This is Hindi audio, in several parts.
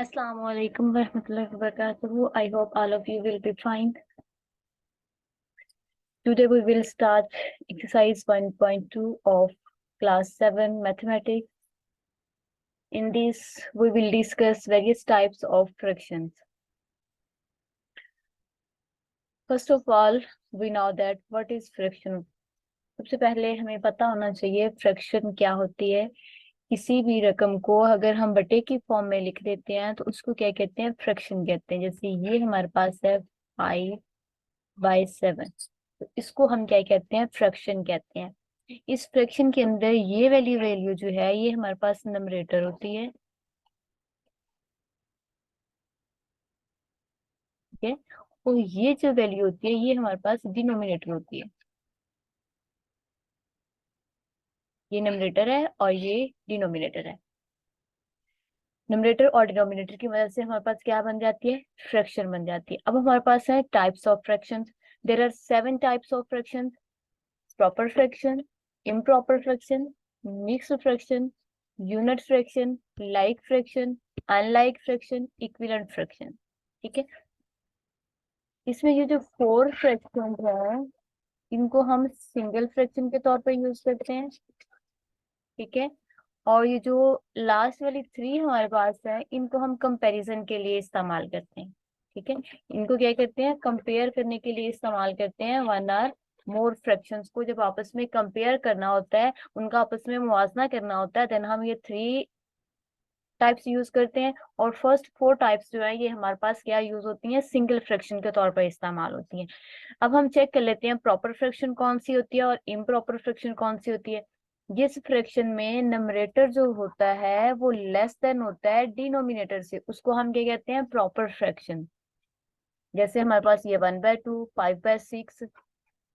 Assalamu alaikum warahmatullahi wabarakatuh. I hope all of you will be fine. Today we will start exercise 1.2 of class 7 mathematics. In this, we will discuss various types of fractions. First of all, we know that what is fraction. सबसे पहले हमें पता होना चाहिए फ्रैक्शन क्या होती है। किसी भी रकम को अगर हम बटे की फॉर्म में लिख देते हैं तो उसको क्या कहते हैं, फ्रैक्शन कहते हैं। जैसे ये हमारे पास है 5/7, तो इसको हम क्या कहते हैं, फ्रैक्शन कहते हैं। इस फ्रैक्शन के अंदर ये वैल्यू वैल्यू जो है ये हमारे पास नंबरेटर होती है, ठीक है। और ये जो वैल्यू होती है ये हमारे पास डिनोमिनेटर होती है। ये नंबरेटर है और ये डिनोमिनेटर है। नंबरेटर और डिनोमिनेटर की मदद से हमारे पास क्या बन जाती है, फ्रैक्शन बन जाती है। अब हमारे पास है types of fraction. There are 7 types of fraction: proper fraction, improper fraction, mixed fraction, unit fraction, like fraction, unlike fraction, equivalent fraction. ठीक है। इसमें ये जो 4 फ्रैक्शन है इनको हम सिंगल फ्रैक्शन के तौर पर यूज करते हैं, ठीक है। और ये जो लास्ट वाली 3 हमारे पास है इनको हम कंपैरिजन के लिए इस्तेमाल करते हैं, ठीक है। इनको क्या करते हैं, कंपेयर करने के लिए इस्तेमाल करते हैं। वन आर मोर फ्रैक्शंस को जब आपस में कंपेयर करना होता है, उनका आपस में मुवाजना करना होता है, देन हम ये 3 टाइप्स यूज करते हैं। और फर्स्ट 4 टाइप्स जो है ये हमारे पास क्या यूज होती हैं, सिंगल फ्रैक्शन के तौर पर इस्तेमाल होती हैं। अब हम चेक कर लेते हैं प्रॉपर फ्रैक्शन कौन सी होती है और इम्प्रॉपर फ्रैक्शन कौन सी होती है। जिस फ्रैक्शन में नंबरेटर जो होता है वो लेस देन होता है डिनोमिनेटर से, उसको हम क्या कहते हैं, प्रॉपर फ्रैक्शन। जैसे हमारे पास ये 1/2, 5/6,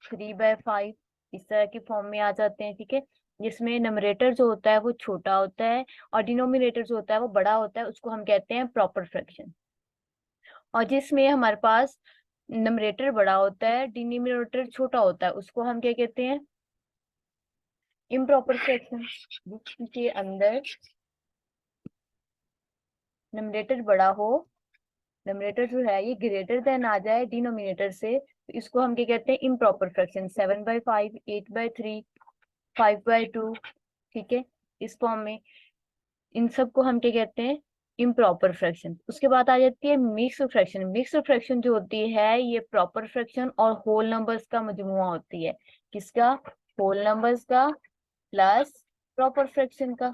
3/5 इस तरह की फॉर्म में आ जाते हैं, ठीक है। जिसमें नंबरेटर जो होता है वो छोटा होता है और डिनोमिनेटर जो होता है वो बड़ा होता है, उसको हम कहते हैं प्रॉपर फ्रैक्शन। और जिसमें हमारे पास नंबरेटर बड़ा होता है, डिनोमिनेटर छोटा होता है, उसको हम क्या कहते हैं, इम्प्रॉपर फ्रैक्शन। जिसके अंदर नंबरेटर बड़ा हो, नंबरेटर जो है ये ग्रेटर देन आ जाए डिनोमिनेटर से, तो इसको हम क्या कहते हैं, इम्प्रॉपर फ्रैक्शन। 7/5, 8/3, 5/2, ठीक है। इस फॉर्म में इन सबको हम क्या कहते हैं, इम्प्रॉपर फ्रैक्शन। उसके बाद आ जाती है मिक्स्ड फ्रैक्शन। मिक्स्ड फ्रैक्शन जो होती है ये प्रॉपर फ्रैक्शन और होल नंबर्स का मजमुआ होती है। किसका, होल नंबर्स का प्लस प्रॉपर फ्रैक्शन का।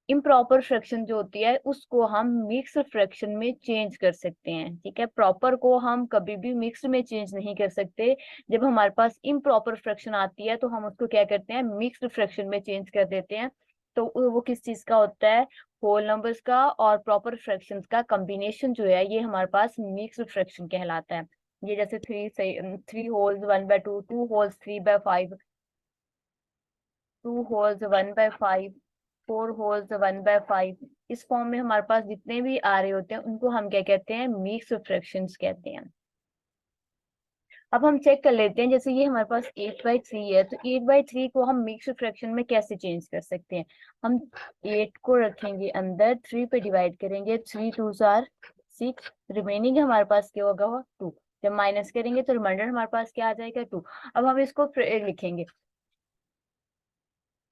इम्प्रॉपर फ्रैक्शन जो होती है उसको हम मिक्स्ड फ्रैक्शन में चेंज कर सकते हैं, ठीक है। प्रॉपर को हम कभी भी मिक्स्ड में चेंज नहीं कर सकते। जब हमारे पास इम्प्रॉपर फ्रैक्शन आती है तो हम उसको क्या करते हैं, मिक्स्ड फ्रैक्शन में चेंज कर देते हैं। तो वो किस चीज का होता है, होल नंबर्स का और प्रॉपर फ्रैक्शंस का कॉम्बिनेशन जो है ये हमारे पास मिक्स्ड फ्रैक्शन कहलाता है। ये जैसे 3 होल्स 1/2, 2 होल्स 3/5, 2 होल्स 1/5, 4 होल्स 1/5, इस फॉर्म में हमारे पास जितने भी आ रहे होते हैं उनको हम क्या कहते हैं, मिक्स फ्रैक्शंस कहते हैं। अब हम चेक कर लेते हैं, जैसे ये हमारे पास 8/3 है, तो 8/3 को हम मिक्स फ्रैक्शन में कैसे चेंज कर सकते हैं। हम 8 को रखेंगे अंदर, 3 पे डिवाइड करेंगे, 3 2 6, रिमेनिंग हमारे पास क्या होगा, 2। जब माइनस करेंगे तो रिमाइंडर हमारे पास क्या आ जाएगा, 2। अब हम इसको लिखेंगे।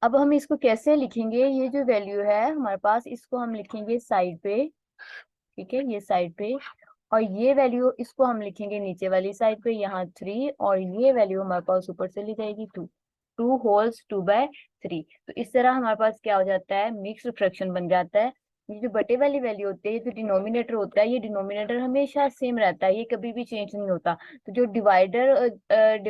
अब हम इसको कैसे लिखेंगे, ये जो वैल्यू है हमारे पास इसको हम लिखेंगे साइड पे, ठीक है, ये साइड पे। और ये वैल्यू इसको हम लिखेंगे नीचे वाली साइड पे, यहाँ 3, और ये वैल्यू हमारे पास ऊपर से ली जाएगी 2। 2 होल्स 2/3। तो इस तरह हमारे पास क्या हो जाता है, मिक्स्ड फ्रैक्शन बन जाता है। ये जो बटे वाली वैल्यू होती है, ये जो डिनोमिनेटर होता है, ये डिनोमिनेटर हमेशा सेम रहता है, ये कभी भी चेंज नहीं होता। तो जो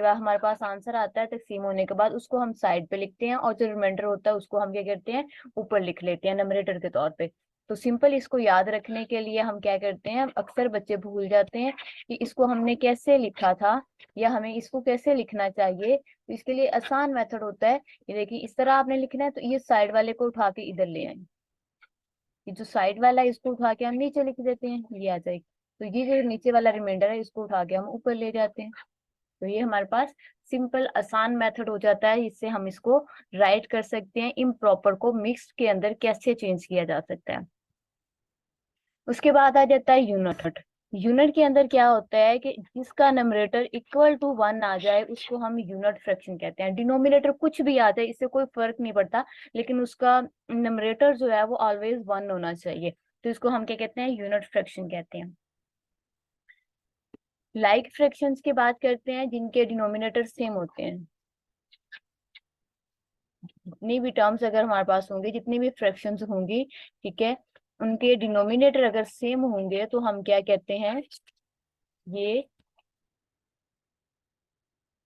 हमारे पास आंसर आता है तकसीम होने के बाद, उसको हम साइड पे लिखते हैं, और जो रिमाइंडर होता है उसको हम क्या करते हैं, ऊपर लिख लेते हैं नंबरेटर के तौर पे। तो सिंपल इसको याद रखने के लिए हम क्या करते हैं, अक्सर बच्चे भूल जाते हैं कि इसको हमने कैसे लिखा था या हमें इसको कैसे लिखना चाहिए। तो इसके लिए आसान मेथड होता है, ये देखिए इस तरह आपने लिखना है, तो ये साइड वाले को उठा के इधर ले आए, ये जो साइड वाला है इसको उठा के हम नीचे लिख देते हैं, ये आ जाएगी। तो ये जो नीचे वाला रिमाइंडर है इसको उठा के हम ऊपर ले जाते हैं। तो ये हमारे पास सिंपल आसान मेथड हो जाता है, इससे हम इसको राइट कर सकते हैं, इम्प्रॉपर को मिक्स के अंदर कैसे चेंज किया जा सकता है। उसके बाद आ जाता है यूनिट। यूनिट के अंदर क्या होता है कि जिसका नंबरेटर इक्वल टू 1 आ जाए उसको हम यूनिट फ्रैक्शन कहते हैं। डिनोमिनेटर कुछ भी आ जाए इससे कोई फर्क नहीं पड़ता, लेकिन उसका नंबरेटर जो है वो ऑलवेज 1 होना चाहिए, तो इसको हम क्या कहते हैं, यूनिट फ्रैक्शन कहते हैं। लाइक फ्रैक्शंस की बात करते हैं जिनके डिनोमिनेटर सेम होते हैं। जितनी भी टर्म्स अगर हमारे पास होंगी, जितनी भी फ्रैक्शंस होंगी, ठीक है, उनके डिनोमिनेटर अगर सेम होंगे तो हम क्या कहते हैं, ये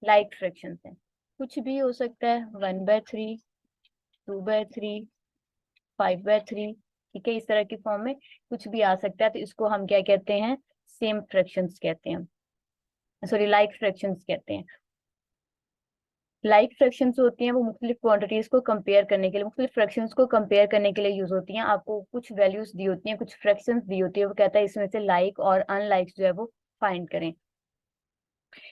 लाइक फ्रैक्शंस हैं। कुछ भी हो सकता है, 1/3, 2/3, 5/3, ठीक है, इस तरह की फॉर्म में कुछ भी आ सकता है, तो इसको हम क्या कहते हैं, सेम फ्रैक्शंस कहते हैं, सॉरी लाइक फ्रैक्शंस कहते हैं। लाइक फ्रैक्शंस होती हैं वो मुख्तलिफ क्वांटिटीज को कंपेयर करने के लिए, मुख्तलिफ फ्रैक्शंस को कंपेयर करने के लिए यूज होती हैं। आपको कुछ वैल्यूज दी होती हैं, कुछ फ्रैक्शंस दी होती है, वो कहता है इसमें से लाइक और अनलाइक जो है वो फाइंड करें।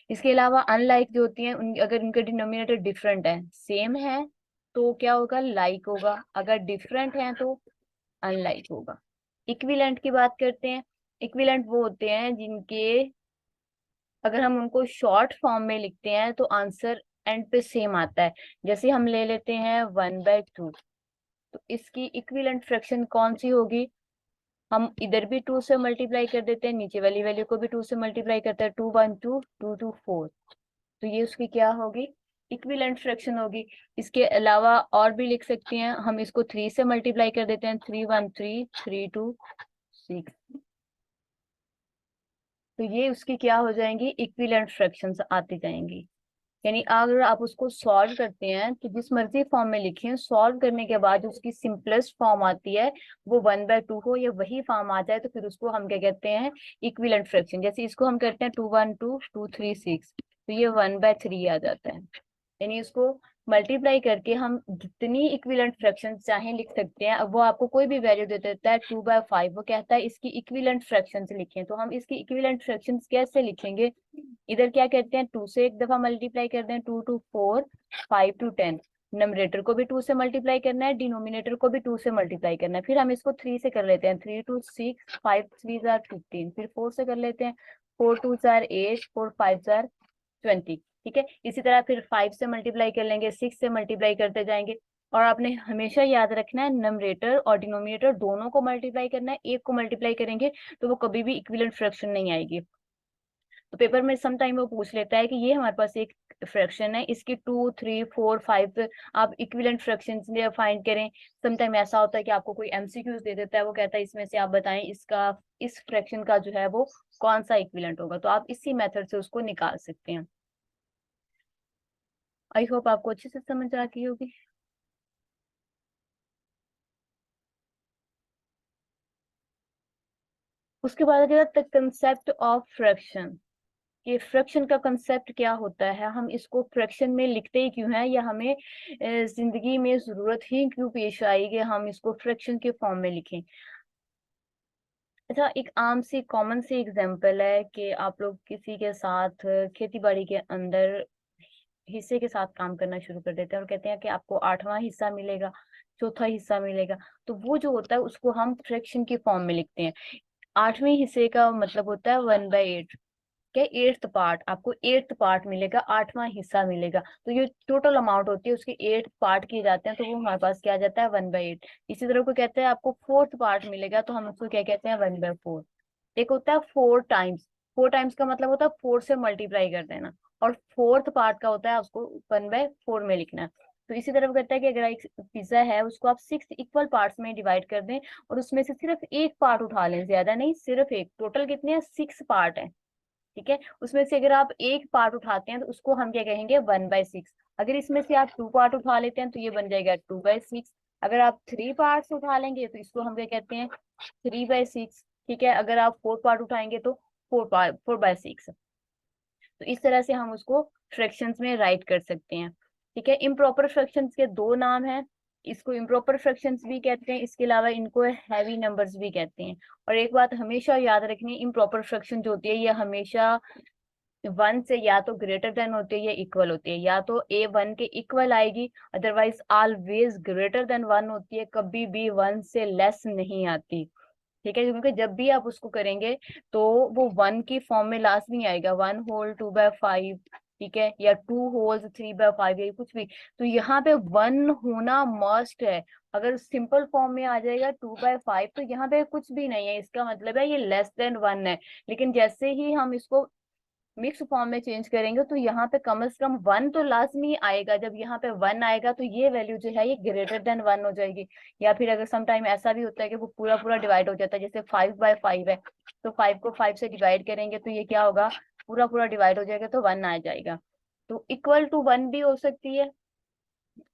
इसके अलावा अनलाइक जो होती हैं अगर उनके डिनोमिनेटर डिफरेंट है, सेम है तो क्या होगा, लाइक होगा, अगर डिफरेंट है तो अनलाइक होगा। इक्विवेलेंट की बात करते हैं। इक्विवेलेंट वो होते हैं जिनके अगर हम उनको शॉर्ट फॉर्म में लिखते हैं तो आंसर एंड पे सेम आता है। जैसे हम ले लेते हैं 1/2, तो इसकी इक्विवेलेंट फ्रैक्शन कौन सी होगी, हम इधर भी 2 से मल्टीप्लाई कर देते हैं, नीचे वाली वैल्यू को भी 2 से मल्टीप्लाई करते हैं, 2 1 2, 2 2 4, तो ये उसकी क्या होगी, इक्विवेलेंट फ्रैक्शन होगी। इसके अलावा और भी लिख सकते हैं, हम इसको 3 से मल्टीप्लाई कर देते हैं, 3 1 3, 3 2 6, तो ये उसकी क्या हो जाएंगी, इक्विवेलेंट फ्रैक्शंस आती जाएंगी। यानी अगर आप उसको सॉल्व करते हैं तो जिस मर्जी फॉर्म में लिखें, सॉल्व करने के बाद जो उसकी सिंपलेस्ट फॉर्म आती है वो 1/2 हो या वही फॉर्म आ जाए, तो फिर उसको हम क्या कहते हैं, इक्विवेलेंट फ्रैक्शन। जैसे इसको हम करते हैं 2 1 2, 2 3 6, तो ये 1/3 आ जाता है। यानी इसको मल्टीप्लाई करके हम जितनी इक्विवेलेंट फ्रैक्शन चाहें लिख सकते हैं। अब वो आपको कोई भी वैल्यू दे देता है 2/5, वो कहता है इसकी इक्विवेलेंट फ्रैक्शन लिखें, तो हम इसकी इक्विवेलेंट फ्रैक्शन कैसे लिखेंगे, इधर क्या करते हैं, 2 से एक दफा मल्टीप्लाई करते हैं, 2 2 4, 5 2 10, नमरेटर को भी 2 से मल्टीप्लाई करना है, डिनोमिनेटर को भी 2 से मल्टीप्लाई करना है। फिर हम इसको 3 से कर लेते हैं, 3 2 6, 5 3 15, फिर 4 से कर लेते हैं, 4 2 8, 4 5 20, ठीक है। इसी तरह फिर 5 से मल्टीप्लाई कर लेंगे, 6 से मल्टीप्लाई करते जाएंगे। और आपने हमेशा याद रखना है नमरेटर और डिनोमिनेटर दोनों को मल्टीप्लाई करना है, एक को मल्टीप्लाई करेंगे तो वो कभी भी इक्विवेलेंट फ्रैक्शन नहीं आएगी। तो पेपर में सम टाइम वो पूछ लेता है कि ये हमारे पास एक फ्रैक्शन है, इसकी 2 3 4 5 आप इक्विवेलेंट फ्रैक्शन फाइंड करें। सम टाइम ऐसा होता है कि आपको कोई एमसीक्यूज दे देता है, वो कहता है इसमें से आप बताएं इसका, इस फ्रैक्शन का जो है वो कौन सा इक्विवेलेंट होगा, तो आप इसी मेथड से उसको निकाल सकते हैं। आई होप आपको अच्छे से समझ आ गई होगी। उसके बाद आ जाता है कंसेप्ट ऑफ फ्रैक्शन, कि फ्रैक्शन का कंसेप्ट क्या होता है, हम इसको फ्रैक्शन में लिखते ही क्यों हैं, या हमें जिंदगी में जरूरत ही क्यों पेश आई कि हम इसको फ्रैक्शन के फॉर्म में लिखें। अच्छा, एक आम सी कॉमन सी एग्जांपल है कि आप लोग किसी के साथ खेती बाड़ी के अंदर हिस्से के साथ काम करना शुरू कर देते हैं और कहते हैं कि आपको 8वां हिस्सा मिलेगा, चौथा हिस्सा मिलेगा, तो वो जो होता है उसको हम फ्रैक्शन की फॉर्म में लिखते हैं। 8वें हिस्से का मतलब होता है 1/8, क्या, 8th पार्ट, आपको 8th पार्ट मिलेगा, 8वां हिस्सा मिलेगा, तो ये टोटल अमाउंट होती है उसके 8 पार्ट किए जाते हैं, तो वो हमारे पास क्या आ जाता है, 1/8। इसी तरह को कहते हैं आपको 4th पार्ट मिलेगा, तो हम उसको क्या कहते हैं, 1/4। एक होता है 4 टाइम्स, 4 टाइम्स का मतलब होता है 4 से मल्टीप्लाई कर देना, और 4th पार्ट का होता है उसको 1/4 में लिखना। तो इसी तरह कहता है कि अगर एक पिज्जा है उसको आप 6 इक्वल पार्ट्स में डिवाइड कर दें और उसमें से सिर्फ एक पार्ट उठा लें, ज्यादा नहीं, सिर्फ एक, टोटल कितने हैं, 6 पार्ट है, ठीक है, उसमें से अगर आप एक पार्ट उठाते हैं तो उसको हम क्या कहेंगे, 1/6। अगर इसमें से आप 2 पार्ट उठा लेते हैं तो ये बन जाएगा 2/6। अगर आप 3 पार्ट्स उठा लेंगे तो इसको हम क्या कहते हैं, 3/6, ठीक है। अगर आप 4 पार्ट उठाएंगे तो 4/6। तो इस तरह से हम उसको फ्रैक्शंस में राइट कर सकते हैं, ठीक है। इम्प्रॉपर फ्रैक्शंस के दो नाम हैं, इसको इम्प्रॉपर फ्रैक्शंस भी कहते हैं, इसके अलावा इनको हैवी नंबर्स भी कहते हैं। और एक बात हमेशा याद रखनी, इम्प्रॉपर फ्रैक्शन जो होती है ये हमेशा 1 से या तो ग्रेटर देन होती है या इक्वल होती है, या तो ए 1 के इक्वल आएगी, अदरवाइज ऑलवेज ग्रेटर देन 1 होती है, कभी भी 1 से लेस नहीं आती। ठीक है, क्योंकि जब भी आप उसको करेंगे तो वो 1 की फॉर्म में लास्ट नहीं आएगा, 1 होल 2/5, ठीक है, या 2 होल्स 3/5 या कुछ भी। तो यहाँ पे 1 होना मस्ट है। अगर सिंपल फॉर्म में आ जाएगा 2/5 तो यहाँ पे कुछ भी नहीं है, इसका मतलब है ये लेस देन 1 है। लेकिन जैसे ही हम इसको मिक्स फॉर्म में चेंज करेंगे तो यहाँ पे कम से कम 1 तो लाजमी आएगा। जब यहाँ पे 1 आएगा तो ये वैल्यू जो है ये ग्रेटर देन 1 हो जाएगी। या फिर अगर सम टाइम ऐसा भी होता है कि वो पूरा पूरा डिवाइड हो जाता है, जैसे 5/5 है, तो 5 को 5 से डिवाइड करेंगे तो ये क्या होगा, पूरा पूरा डिवाइड हो जाएगा तो 1 आ जाएगा। तो इक्वल टू 1 भी हो सकती है,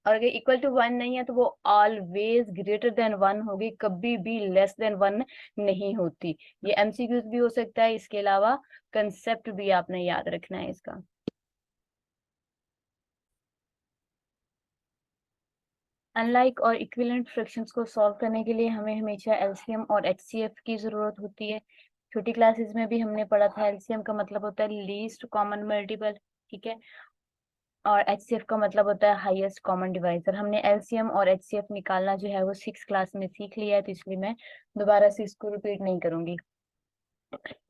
और अगर इक्वल टू 1 नहीं है तो वो ऑलवेज ग्रेटर देन 1 होगी, कभी भी लेस देन 1 नहीं होती। ये एमसीक्यूज भी हो सकता है, इसके अलावा कंसेप्ट भी आपने याद रखना है इसका। अनलाइक और इक्विवेलेंट फ्रैक्शंस को सॉल्व करने के लिए हमें हमेशा एलसीएम और एचसीएफ की जरूरत होती है। छोटी क्लासेस में भी हमने पढ़ा था, एलसीएम का मतलब होता है लीस्ट कॉमन मल्टीपल, ठीक है, और एचसीएफ का मतलब होता है हाईएस्ट कॉमन डिवाइजर। हमने एलसीएम और एचसीएफ निकालना जो है वो 6 क्लास में सीख लिया है, तो इसलिए मैं दोबारा से इसको रिपीट नहीं करूंगी।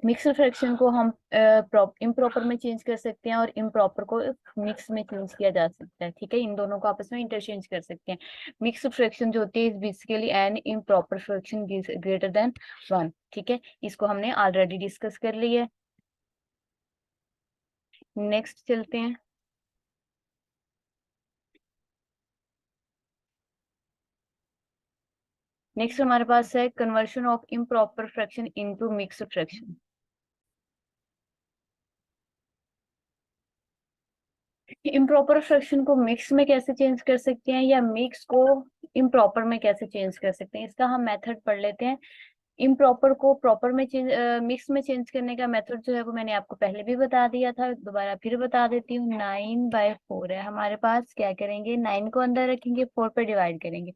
मिक्सड फ्रैक्शन को हम इम्प्रॉपर में चेंज कर सकते हैं और इम्प्रॉपर को मिक्स में चेंज किया जा सकता है, ठीक है, इन दोनों को आपस में इंटरचेंज कर सकते हैं। मिक्स्ड फ्रैक्शन जो होती है basically an improper fraction greater than 1, ठीक है, इसको हमने ऑलरेडी डिस्कस कर लिया है। नेक्स्ट चलते हैं। नेक्स्ट हमारे पास है conversion of improper fraction into mixed fraction. Improper fraction को मिक्स में कैसे चेंज कर सकते हैं या मिक्स को इम्प्रॉपर में कैसे चेंज कर सकते हैं, इसका हम मेथड पढ़ लेते हैं। इम्प्रॉपर को प्रॉपर में चेंज, मिक्स में चेंज करने का मेथड जो है वो मैंने आपको पहले भी बता दिया था, दोबारा फिर बता देती हूँ। 9/4 है हमारे पास, क्या करेंगे, 9 को अंदर रखेंगे, 4 पे डिवाइड करेंगे,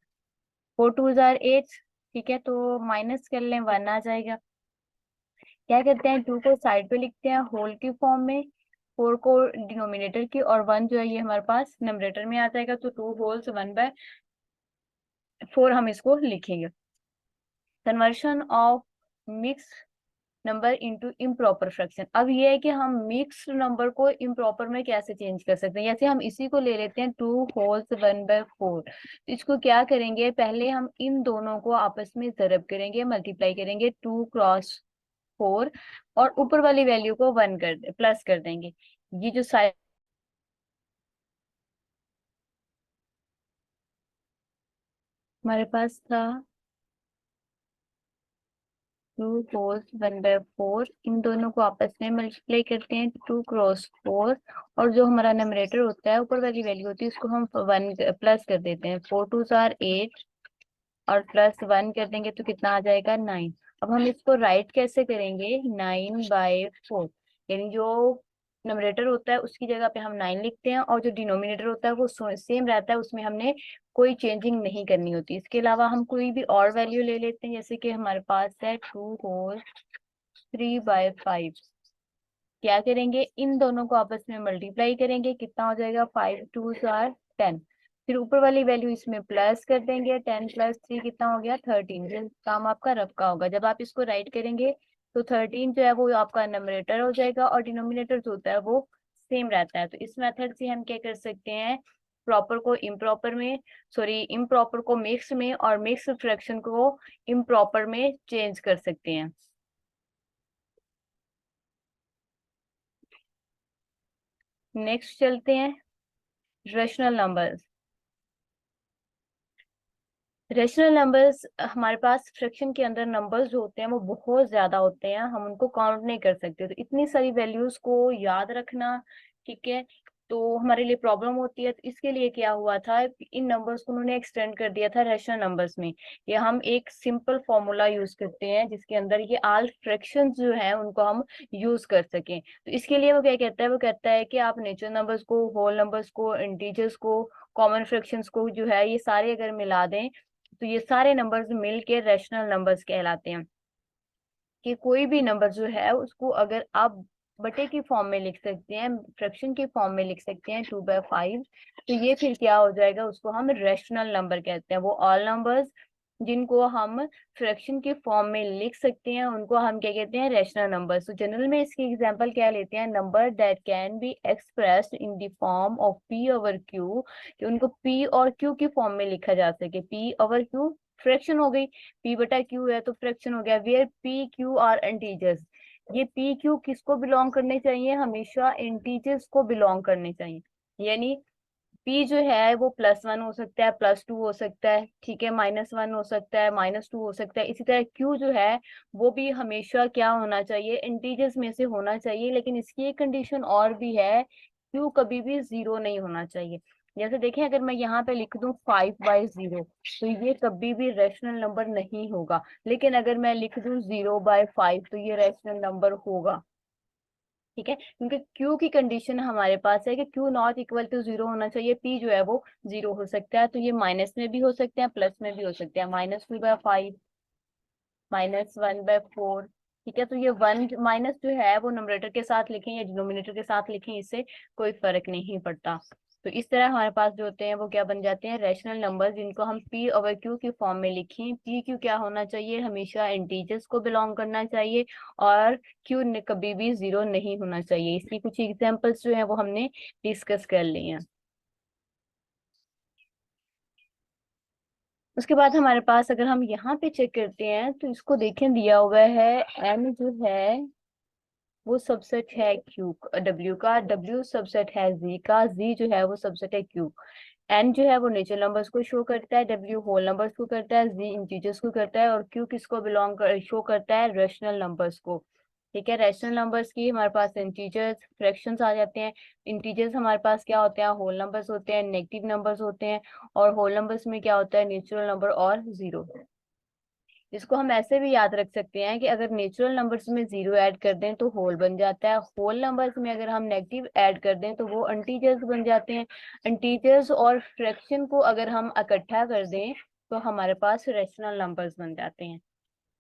4 2 8, ठीक है, तो माइनस कर लें, 1 आ जाएगा। क्या करते हैं, 2 को साइड पे लिखते हैं होल की फॉर्म में, 4 को डिनोमिनेटर की, और 1 जो है ये हमारे पास नंबरेटर में आ जाएगा, तो 2 होल्स 1/4 हम इसको लिखेंगे। Conversion of mix number into improper fraction. अब ये है कि हम मिक्स्ड नंबर को इम्प्रॉपर में कैसे चेंज कर सकते हैं। जैसे हम इसी को ले लेते हैं 2 होल्स 1/4, तो इसको क्या करेंगे, पहले हम इन दोनों को आपस में ज़रब करेंगे, मल्टीप्लाई करेंगे, 2 क्रॉस 4, और ऊपर वाली वैल्यू को 1 कर दे, प्लस कर देंगे। ये जो साइड हमारे पास था 2 होल्स 1/4, इन दोनों को आपस में मल्टीप्लाई करते हैं, 2 क्रॉस 4, और जो हमारा नंबरेटर होता है, ऊपर वाली वैल्यू होती है, उसको हम 1 प्लस कर देते हैं, 4 2 8, और +1 कर देंगे तो कितना आ जाएगा, 9। अब हम इसको राइट कैसे करेंगे, 9/4, यानी जो नंबरेटर होता है उसकी जगह पे हम 9 लिखते हैं, और जो डिनोमिनेटर होता है वो सेम रहता है, उसमें हमने कोई चेंजिंग नहीं करनी होती। इसके अलावा हम कोई भी और वैल्यू ले लेते हैं, जैसे कि हमारे पास है 2 होल 3/5। क्या करेंगे, इन दोनों को आपस में मल्टीप्लाई करेंगे, कितना हो जाएगा, 5 2 10। फिर ऊपर वाली वैल्यू इसमें प्लस कर देंगे, 10 + 3 कितना हो गया, 13। ये काम आपका रफ का होगा। जब आप इसको राइट करेंगे तो 13 जो है वो आपका नंबरेटर हो जाएगा, और डिनोमिनेटर जो होता है वो सेम रहता है। तो इस मेथड से हम क्या कर सकते हैं, प्रॉपर को इम्प्रॉपर में, सॉरी, इम्प्रॉपर को मिक्स में, और मिक्स फ्रैक्शन को इम्प्रॉपर में चेंज कर सकते हैं। नेक्स्ट चलते हैं, रेशनल नंबर्स। रेशनल नंबर्स हमारे पास फ्रैक्शन के अंदर नंबर्स जो होते हैं वो बहुत ज्यादा होते हैं, हम उनको काउंट नहीं कर सकते, तो इतनी सारी वैल्यूज को याद रखना, ठीक है, तो हमारे लिए प्रॉब्लम होती है। तो इसके लिए क्या हुआ था, इन नंबर्स को उन्होंने एक्सटेंड कर दिया था रेशनल नंबर्स में। ये हम एक सिंपल फॉर्मूला यूज करते हैं जिसके अंदर ये ऑल फ्रैक्शंस जो है उनको हम यूज कर सकें। तो इसके लिए वो क्या कहता है, वो कहता है कि आप नेचुरल नंबर्स को, होल नंबर्स को, इंटीजर्स को, कॉमन फ्रैक्शंस को जो है ये सारे अगर मिला दें तो ये सारे नंबर्स मिलके रैशनल नंबर्स कहलाते हैं। कि कोई भी नंबर जो है उसको अगर आप बटे की फॉर्म में लिख सकते हैं, फ्रैक्शन की फॉर्म में लिख सकते हैं 2/5, तो ये फिर क्या हो जाएगा, उसको हम रैशनल नंबर कहते हैं। वो ऑल नंबर्स जिनको हम फ्रैक्शन के फॉर्म में लिख सकते हैं उनको हम क्या कहते हैं, रैशनल नंबर्स। तो जनरल में इसकी एग्जांपल क्या लेते हैं, number that can be expressed in the form of P over Q, कि उनको पी और क्यू की फॉर्म में लिखा जा सके। पी ओवर क्यू फ्रैक्शन हो गई, पी बटा क्यू है तो फ्रैक्शन हो गया, where P Q are integers. ये पी क्यू किसको बिलोंग करने चाहिए, हमेशा इंटीजर्स को बिलोंग करने चाहिए। यानी पी जो है वो +1 हो सकता है, +2 हो सकता है, ठीक है, -1 हो सकता है, -2 हो सकता है। इसी तरह क्यू जो है वो भी हमेशा क्या होना चाहिए, इंटीजर्स में से होना चाहिए। लेकिन इसकी एक कंडीशन और भी है, क्यू कभी भी 0 नहीं होना चाहिए। जैसे देखें, अगर मैं यहाँ पे लिख दूं 5/0 तो ये कभी भी रैशनल नंबर नहीं होगा। लेकिन अगर मैं लिख दूं 0/5 तो ये रैशनल नंबर होगा। ठीक है, क्योंकि Q की कंडीशन हमारे पास है कि Q नॉट इक्वल टू 0 होना चाहिए। P जो है वो 0 हो सकता है, तो ये माइनस में भी हो सकते हैं, प्लस में भी हो सकते हैं। -2/5, -1/4। ठीक है, तो ये वन माइनस जो है वो नंबरेटर के साथ लिखें या डिनोमिनेटर के साथ लिखें, इससे कोई फर्क नहीं पड़ता। तो इस तरह हमारे पास जो होते हैं वो क्या बन जाते हैं, रैशनल नंबर, जिनको हम पी ओवर क्यू की फॉर्म में लिखें। पी क्यू क्या होना चाहिए, हमेशा इंटीजर्स को बिलोंग करना चाहिए, और क्यू कभी भी 0 नहीं होना चाहिए। इसकी कुछ एग्जांपल्स जो है वो हमने डिस्कस कर ली हैं। उसके बाद हमारे पास अगर हम यहाँ पे चेक करते हैं तो इसको देखें, दिया हुआ है एन जो है वो सबसेट है क्यू डब्ल्यू का, डब्ल्यू सबसेट है जी का, जी जो है वो सबसेट है क्यू। एन जो है वो नेचुरल नंबर्स को शो करता है, डब्ल्यू होल नंबर्स को करता है, जी इंटीजर्स को करता है, और क्यू किसको बिलोंग कर शो करता है, रैशनल नंबर्स को। ठीक है, रैशनल नंबर्स की हमारे पास इंटीजर्स फ्रैक्शंस आ जाते हैं। इंटीजर्स हमारे पास क्या होते हैं, होल नंबर्स होते हैं, नेगेटिव नंबर्स होते हैं, और होल नंबर्स में क्या होता है, नेचुरल नंबर और जीरो। इसको हम ऐसे भी याद रख सकते हैं कि अगर नेचुरल नंबर्स में 0 ऐड कर दें तो होल बन जाता है, होल नंबर्स में अगर हम नेगेटिव ऐड कर दें तो वो इंटीजर्स बन जाते हैं। इंटीजर्स और फ्रैक्शन को अगर हम इकट्ठा कर दें तो हमारे पास रैशनल नंबर्स बन जाते हैं।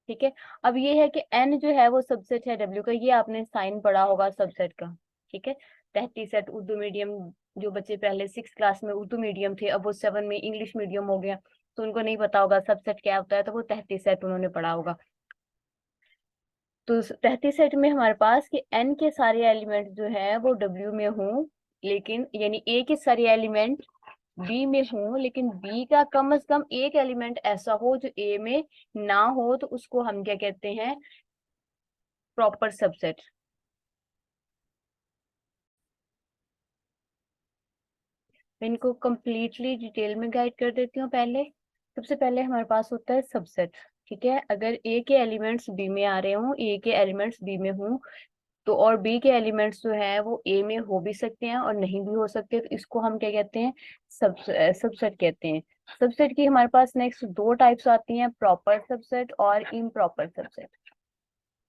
ठीक है, अब ये है कि एन जो है वो सबसेट है डब्ल्यू का, ये आपने साइन पढ़ा होगा सबसेट का। ठीक है, तहती सेट उर्दू मीडियम, जो बच्चे पहले 6 क्लास में उर्दू मीडियम थे अब वो 7 में इंग्लिश मीडियम हो गया, तो उनको नहीं पता होगा सबसेट क्या होता है, तो वो तहती सेट उन्होंने पढ़ा होगा। तो तहती सेट में हमारे पास कि एन के सारे एलिमेंट जो है वो डब्ल्यू में हों, लेकिन यानी ए के सारे एलिमेंट बी में हो, लेकिन बी का कम से कम एक एलिमेंट ऐसा हो जो ए में ना हो, तो उसको हम क्या कहते हैं, प्रॉपर सबसेट। मैं इनको कंप्लीटली डिटेल में गाइड कर देती हूँ। पहले, सबसे पहले हमारे पास होता है सबसेट। ठीक है, अगर ए के एलिमेंट्स बी में आ रहे हों, ए के एलिमेंट्स बी में हों, तो और बी के एलिमेंट्स जो है वो ए में हो भी सकते हैं और नहीं भी हो सकते, तो इसको हम क्या कहते हैं, सबसेट कहते हैं। सबसेट की हमारे पास नेक्स्ट दो टाइप्स आती हैं, प्रॉपर सबसेट और इम्प्रॉपर सबसेट।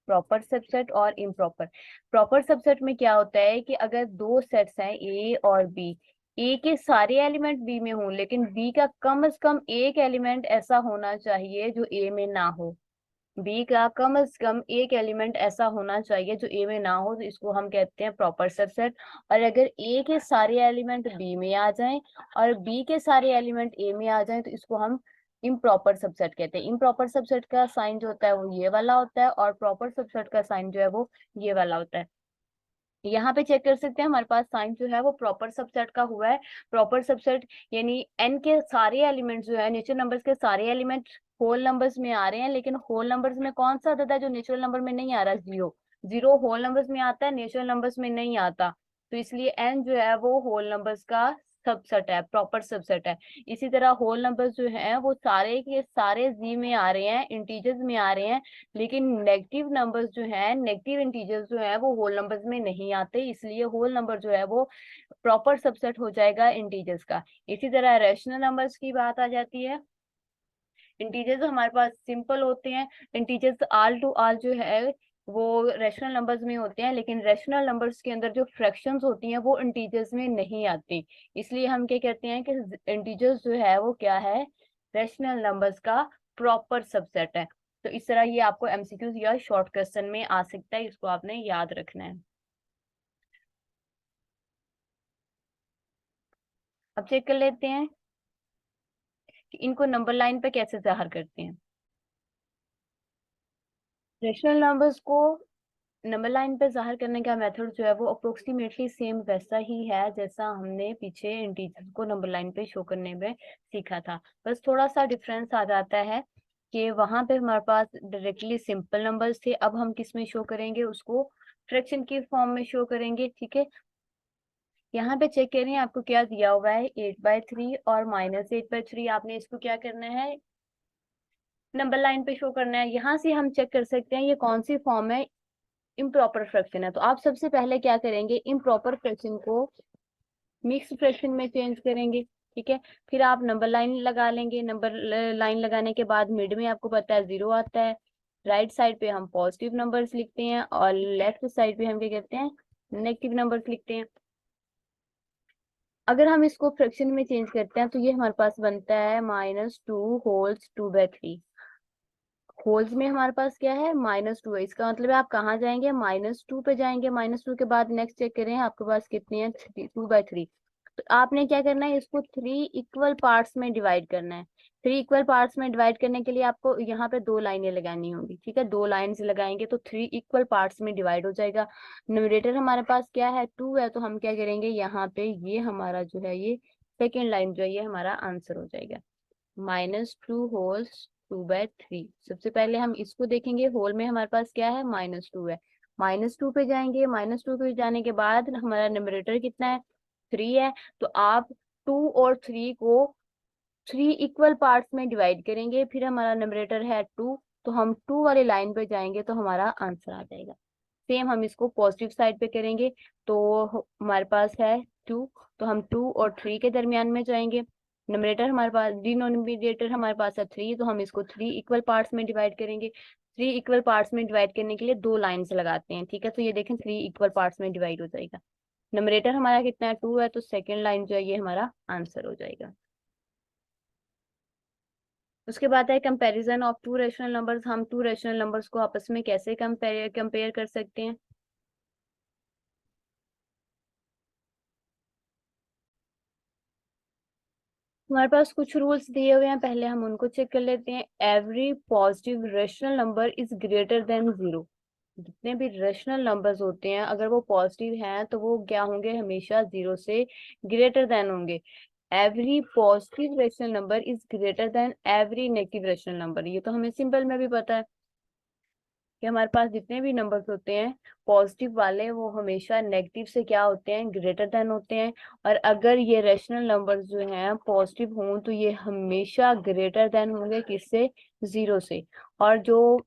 प्रॉपर सबसेट और इम्प्रॉपर। प्रॉपर सबसेट में क्या होता है कि अगर दो सेट्स हैं ए और बी, ए के सारे एलिमेंट बी में हों, लेकिन बी का कम से कम एक एलिमेंट ऐसा होना चाहिए जो ए में ना हो। बी का कम से कम एक एलिमेंट ऐसा होना चाहिए जो ए में ना हो, तो इसको हम कहते हैं प्रॉपर सबसेट। और अगर ए के सारे एलिमेंट बी में आ जाएं और बी के सारे एलिमेंट ए में आ जाएं, तो इसको हम इम्प्रॉपर सबसेट कहते हैं। इम्प्रॉपर सबसेट का साइन जो होता है वो ये वाला होता है, और प्रॉपर सबसेट का साइन जो है वो ये वाला होता है। यहाँ पे चेक कर सकते हैं, हमारे पास साइन जो है वो प्रॉपर सबसेट का हुआ है। प्रॉपर सबसेट यानी एन के सारे एलिमेंट जो है, नेचुरल नंबर्स के सारे एलिमेंट होल नंबर्स में आ रहे हैं, लेकिन होल नंबर्स में कौन सा अदद है जो नेचुरल नंबर में नहीं आ रहा, जीरो। जीरो होल नंबर्स में आता है, नेचुरल नंबर्स में नहीं आता, तो इसलिए एन जो है वो होल नंबर्स का सबसेट है, प्रॉपर सबसेट है। इसी तरह होल नंबर्स जो है वो सारे के सारे जी में आ रहे हैं, इंटीजर्स में आ रहे हैं, लेकिन नेगेटिव नंबर्स जो है, नेगेटिव इंटीजर्स जो है वो होल नंबर्स में नहीं आते, इसलिए होल नंबर जो है वो प्रॉपर सबसेट हो जाएगा इंटीजर्स का। इसी तरह रैशनल नंबर्स की बात आ जाती है। इंटीजर्स हमारे पास सिंपल होते हैं, इंटीजर्स आल टू आल जो है वो रैशनल नंबर्स में होते हैं, लेकिन रैशनल नंबर्स के अंदर जो फ्रैक्शंस होती हैं वो इंटीजर्स में नहीं आती, इसलिए हम क्या कहते हैं कि इंटीजर्स जो है वो क्या है, रैशनल नंबर्स का प्रॉपर सबसेट है। तो इस तरह ये आपको एमसीक्यूज या शॉर्ट क्वेश्चन में आ सकता है, इसको आपने याद रखना है। अब चेक कर लेते हैं कि इनको नंबर लाइन पे कैसे जाहिर करते हैं। रेशनल नंबर्स को नंबर लाइन पे जाहिर करने का मेथड जो है वो अप्रोक्सीमेटली सेम वैसा ही है जैसा हमने पीछे इंटीजर्स को नंबर लाइन पे शो करने में सीखा था। बस थोड़ा सा डिफरेंस आ जाता है कि वहां पे हमारे पास डायरेक्टली सिंपल नंबर्स थे, अब हम किस में शो करेंगे, उसको फ्रैक्शन की फॉर्म में शो करेंगे। ठीक है, यहाँ पे चेक करें आपको क्या दिया हुआ है, 8/3 और -8/3। आपने इसको क्या करना है, नंबर लाइन पे शो करना है। यहाँ से हम चेक कर सकते हैं ये कौन सी फॉर्म है, इम्प्रॉपर फ्रैक्शन है। तो आप सबसे पहले क्या करेंगे, इम्प्रॉपर फ्रैक्शन को मिक्स फ्रैक्शन में चेंज करेंगे। ठीक है, फिर आप नंबर लाइन लगा लेंगे। नंबर लाइन लगाने के बाद मिड में आपको पता है 0 आता है। राइट साइड पे हम पॉजिटिव नंबर्स लिखते हैं और लेफ्ट साइड पे हम क्या कहते हैं, नेगेटिव नंबर्स लिखते हैं। अगर हम इसको फ्रैक्शन में चेंज करते हैं तो ये हमारे पास बनता है -2 होल्स 2/3। होल्स में हमारे पास क्या है, -2 है। इसका मतलब है आप कहाँ जाएंगे, -2 पे जाएंगे। -2 के बाद नेक्स्ट चेक करें आपके पास कितनी है, 2/3। तो आपने क्या करना है, इसको 3 इक्वल पार्ट्स में डिवाइड करना है। 3 इक्वल पार्ट्स में डिवाइड करने के लिए आपको यहाँ पे 2 लाइनें लगानी होंगी। ठीक है, 2 लाइन से लगाएंगे तो 3 इक्वल पार्ट्स में डिवाइड हो जाएगा। न्यूमरेटर हमारे पास क्या है, 2 है, तो हम क्या करेंगे, यहाँ पे ये हमारा जो है ये सेकेंड लाइन जो है ये हमारा आंसर हो जाएगा। -2 होल्स 2/3। सबसे पहले हम इसको देखेंगे, होल में हमारे पास क्या है, -2 है। -2 पे जाएंगे, -2 पे जाने के बाद हमारा न्यूमरेटर कितना है, 3 है। तो आप 2 और 3 को 3 इक्वल पार्ट्स में डिवाइड करेंगे, फिर हमारा न्यूमरेटर है 2, तो हम 2 वाली लाइन पे जाएंगे तो हमारा आंसर आ जाएगा। सेम हम इसको पॉजिटिव साइड पे करेंगे, तो हमारे पास है 2, तो हम 2 और 3 के दरमियान में जाएंगे। नंबरेटर हमारे पास, डिनोमिनेटर हमारे पास है 3, तो हम इसको 3 इक्वल पार्ट्स में डिवाइड करेंगे। 3 इक्वल पार्ट्स में डिवाइड करने के लिए 2 लाइन्स लगाते हैं। ठीक है, तो ये देखें 3 इक्वल पार्ट्स में डिवाइड हो जाएगा। नंबरेटर हमारा कितना है, 2 है, तो सेकेंड लाइन जो है ये हमारा आंसर हो जाएगा। उसके बाद है comparison of two rational numbers. हम टू रेशनल नंबर्स को आपस में कैसे कंपेयर कर सकते हैं। हमारे पास कुछ रूल्स दिए हुए हैं, पहले हम उनको चेक कर लेते हैं। Every positive rational number is greater than 0। जितने भी रेशनल नंबर्स होते हैं अगर वो पॉजिटिव हैं तो वो क्या होंगे, हमेशा 0 से ग्रेटर देन होंगे। Every positive rational number is greater than every negative rational number, ये तो हमें सिंपल में भी पता है कि हमारे पास जितने भी नंबर्स होते हैं पॉजिटिव वाले वो हमेशा नेगेटिव से क्या होते हैं, ग्रेटर देन होते हैं। और अगर ये रेशनल नंबर्स जो हैं पॉजिटिव हों तो ये हमेशा ग्रेटर देन होंगे किससे, 0 से। और जो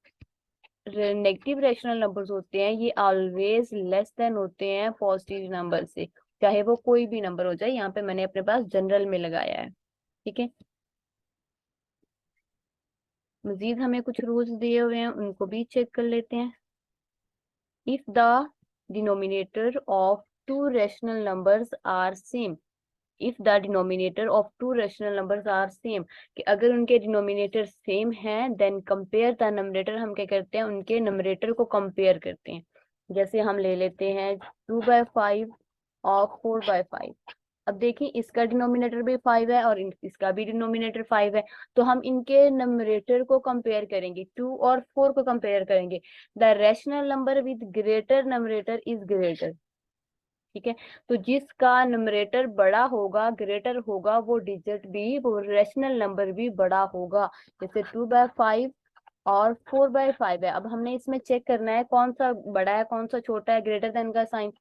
नेगेटिव रेशनल नंबर्स होते हैं ये ऑलवेज लेस देन होते हैं पॉजिटिव नंबर से, चाहे वो कोई भी नंबर हो जाए। यहाँ पे मैंने अपने पास जनरल में लगाया है। ठीक है, मजीद हमें कुछ रूल्स दिए हुए हैं उनको भी चेक कर लेते हैं। If the denominator of two rational numbers are same, if the denominator of two rational numbers are same, कि अगर उनके डिनोमिनेटर सेम हैं, देन कंपेयर द नंबरेटर, हम क्या करते हैं उनके नंबरेटर को कंपेयर करते हैं। जैसे हम ले लेते हैं 2/5 और 4/5। अब देखिए इसका डिनोमिनेटर भी 5 है और इसका भी डिनोमिनेटर 5 है, तो हम इनके नंबरेटर को कंपेयर करेंगे, 2 और 4 को कंपेयर करेंगे। The rational number with greater numerator is greater. ठीक है, तो जिसका नंबरेटर बड़ा होगा, ग्रेटर होगा, वो डिजिट भी, वो रैशनल नंबर भी बड़ा होगा। जैसे 2/5 और 4/5 है। अब हमने इसमें चेक करना है कौन सा बड़ा है कौन सा छोटा है, ग्रेटर देन का साइन।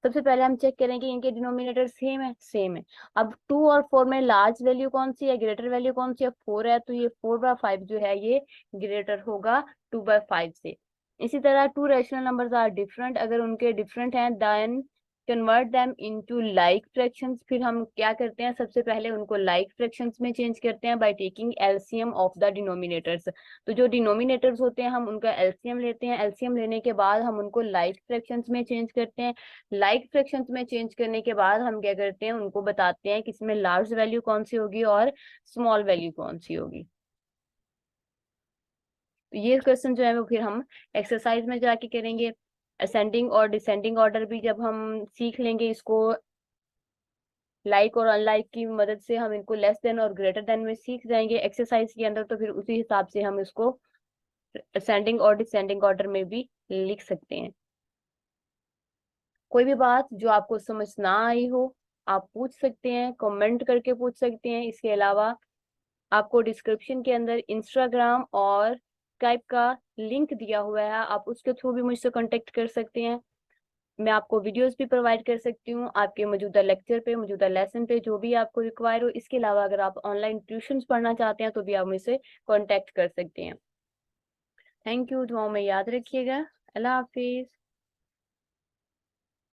सबसे पहले हम चेक करेंगे इनके डिनोमिनेटर सेम है, सेम है। अब 2 और 4 में लार्ज वैल्यू कौन सी है, ग्रेटर वैल्यू कौन सी है, 4 है, तो ये 4/5 जो है ये ग्रेटर होगा 2/5 से। इसी तरह two rational numbers are different, अगर उनके डिफरेंट हैं then convert them into like fractions. फिर हम क्या करते हैं, सबसे पहले उनको लाइक फ्रैक्शंस में चेंज करते हैं by taking LCM of the denominators. तो जो डिनोमिनेटर्स होते हैं हम उनका एलसीएम लेते हैं, एलसीएम लेने के बाद हम उनको लाइक फ्रैक्शंस में चेंज करते हैं। लाइक फ्रैक्शंस में चेंज करने के बाद हम क्या करते हैं, उनको बताते हैं कि इसमें लार्ज वैल्यू कौन सी होगी और स्मॉल वैल्यू कौन सी होगी। तो ये क्वेश्चन जो है वो फिर हम एक्सरसाइज में जाके करेंगे। असेंडिंग और डिसेंडिंग ऑर्डर भी जब हम सीख लेंगे इसको लाइक और अनलाइक की मदद से हम इनको लेस देन और ग्रेटर देन में सीख जाएंगे एक्सरसाइज के अंदर, तो फिर उसी हिसाब से हम इसको असेंडिंग और डिसेंडिंग ऑर्डर में भी लिख सकते हैं। कोई भी बात जो आपको समझ ना आई हो आप पूछ सकते हैं, कमेंट करके पूछ सकते हैं। इसके अलावा आपको डिस्क्रिप्शन के अंदर इंस्टाग्राम और स्काइप का लिंक दिया हुआ है, आप उसके थ्रू भी मुझसे कांटेक्ट कर सकते हैं। मैं आपको वीडियोस भी प्रोवाइड कर सकती हूँ आपके मौजूदा लेक्चर पे, मौजूदा लेसन पे, जो भी आपको रिक्वायर हो। इसके अलावा अगर आप ऑनलाइन ट्यूशंस पढ़ना चाहते हैं तो भी आप मुझसे कांटेक्ट कर सकते हैं। थैंक यू, दुआओं में याद रखिएगा। अल्लाह हाफिज।